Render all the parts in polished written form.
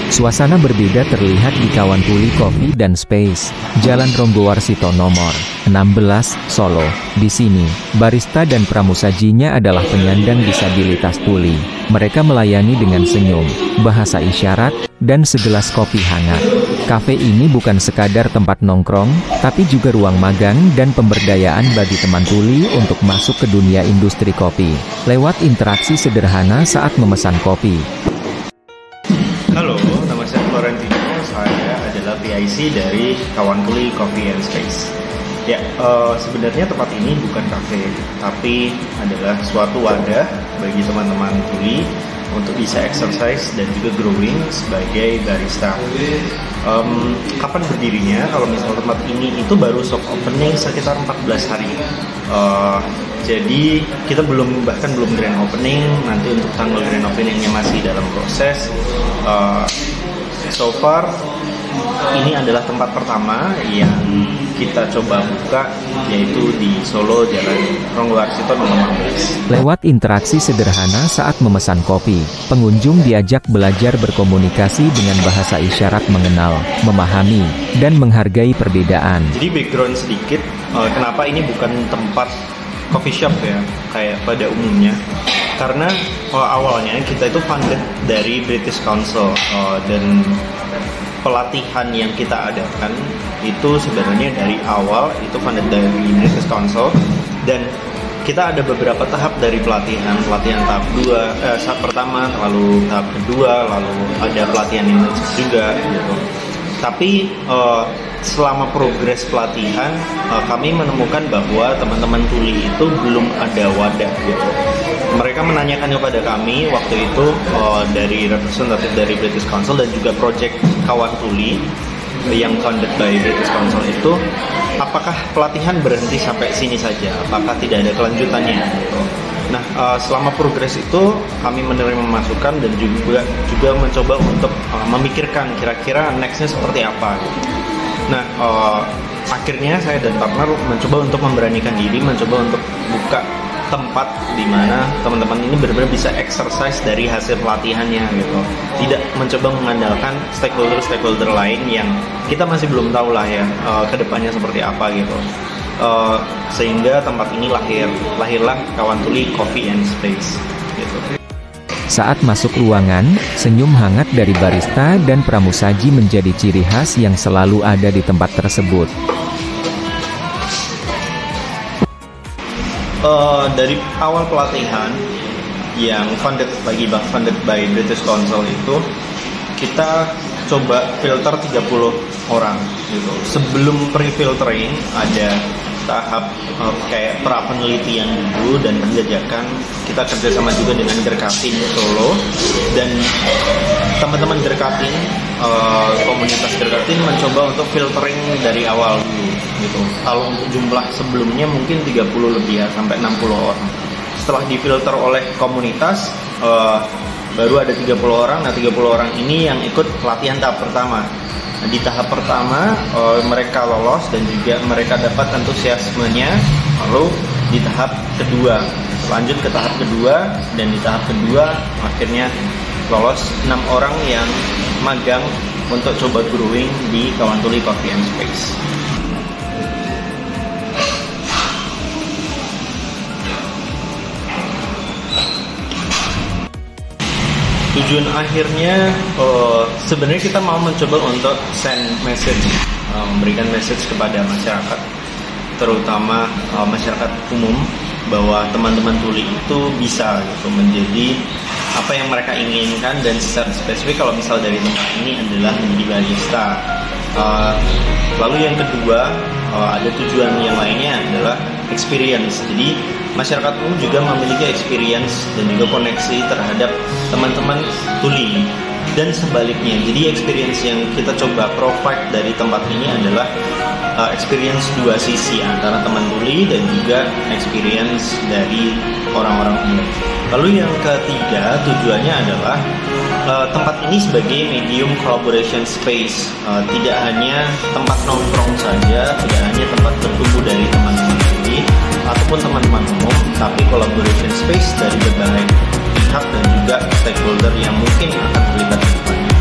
Suasana berbeda terlihat di Kawan Tuli Coffee dan Space, Jalan Ronggowarsito nomor 16, Solo. Di sini, barista dan pramusajinya adalah penyandang disabilitas tuli. Mereka melayani dengan senyum, bahasa isyarat, dan segelas kopi hangat. Kafe ini bukan sekadar tempat nongkrong, tapi juga ruang magang dan pemberdayaan bagi teman tuli untuk masuk ke dunia industri kopi, lewat interaksi sederhana saat memesan kopi. Halo, nama saya Florentino, saya adalah PIC dari Kawan Tuli Coffee and Space. Ya, sebenarnya tempat ini bukan kafe, tapi adalah suatu wadah bagi teman-teman tuli untuk bisa exercise dan juga growing sebagai barista. Kapan berdirinya? Kalau misalnya tempat ini itu baru soft opening sekitar 14 hari. Jadi kita bahkan belum grand opening. Nanti untuk tanggal grand openingnya masih dalam proses. So far ini adalah tempat pertama yang kita coba buka, yaitu di Solo, Jalan Ronggowarsito nomor 16. Lewat interaksi sederhana saat memesan kopi, pengunjung diajak belajar berkomunikasi dengan bahasa isyarat, mengenal, memahami, dan menghargai perbedaan. Jadi background sedikit, kenapa ini bukan tempat coffee shop ya, kayak pada umumnya. Karena awalnya kita itu funded dari British Council, dan pelatihan yang kita adakan itu sebenarnya dari awal itu funded dari British Council, dan kita ada beberapa tahap dari pelatihan tahap pertama, lalu tahap kedua, lalu ada pelatihan intensif juga gitu. Tapi selama progres pelatihan, kami menemukan bahwa teman-teman tuli itu belum ada wadah gitu. Mereka menanyakan kepada kami waktu itu dari representatif dari British Council dan juga project Kawan Tuli yang funded by British Council itu, apakah pelatihan berhenti sampai sini saja? Apakah tidak ada kelanjutannya? Gitu. Nah, selama progres itu kami menerima masukan dan juga mencoba untuk memikirkan kira-kira nextnya seperti apa. Gitu. Nah, akhirnya saya dan partner mencoba untuk memberanikan diri, mencoba untuk buka tempat di mana teman-teman ini benar-benar bisa exercise dari hasil pelatihannya gitu. Tidak mencoba mengandalkan stakeholder lain yang kita masih belum tahu lah ya kedepannya seperti apa gitu. Sehingga tempat ini lahirlah Kawan Tuli Coffee and Space gitu. Saat masuk ruangan, senyum hangat dari barista dan pramusaji menjadi ciri khas yang selalu ada di tempat tersebut. Dari awal pelatihan yang funded by British Council itu, kita coba filter 30 orang gitu. Sebelum pre-filtering ada tahap kayak pra penelitian dulu dan penjajakan. Kita kerjasama juga dengan Gerkatin Solo, dan teman-teman Gerkatin, komunitas Gerkatin mencoba untuk filtering dari awal dulu gitu. Kalau untuk jumlah sebelumnya mungkin 30 lebih ya, sampai 60 orang. Setelah difilter oleh komunitas, baru ada 30 orang. Nah, 30 orang ini yang ikut pelatihan tahap pertama. Nah, di tahap pertama mereka lolos dan juga mereka dapat antusiasmenya. Lalu di tahap kedua lanjut ke tahap kedua, dan di tahap kedua akhirnya lolos 6 orang yang magang untuk coba growing di Kawan Tuli Coffee and Space. Tujuan akhirnya sebenarnya kita mau mencoba untuk send message, memberikan message kepada masyarakat, terutama masyarakat umum, bahwa teman-teman tuli itu bisa gitu menjadi apa yang mereka inginkan, dan secara spesifik kalau misal dari tempat ini adalah menjadi barista. Lalu yang kedua, ada tujuan yang lainnya adalah experience. Jadi masyarakat umum juga memiliki experience dan juga koneksi terhadap teman-teman tuli, dan sebaliknya. Jadi experience yang kita coba provide dari tempat ini adalah experience dua sisi, antara teman tuli dan juga experience dari orang-orang umum. Lalu yang ketiga, tujuannya adalah tempat ini sebagai medium collaboration space, tidak hanya tempat nongkrong saja, tidak hanya tempat bertumbuh dari teman-teman tuli ataupun teman-teman umum, tapi collaboration space dari berbagai pihak dan juga stakeholder yang mungkin akan terlibat di depannya.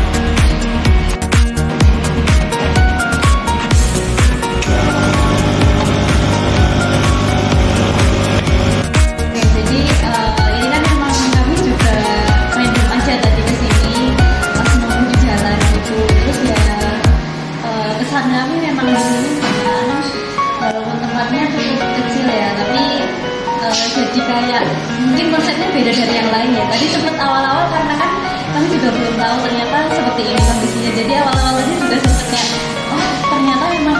tahu ternyata seperti ini kondisinya. Jadi awal-awalnya juga sempet kayak, oh ternyata memang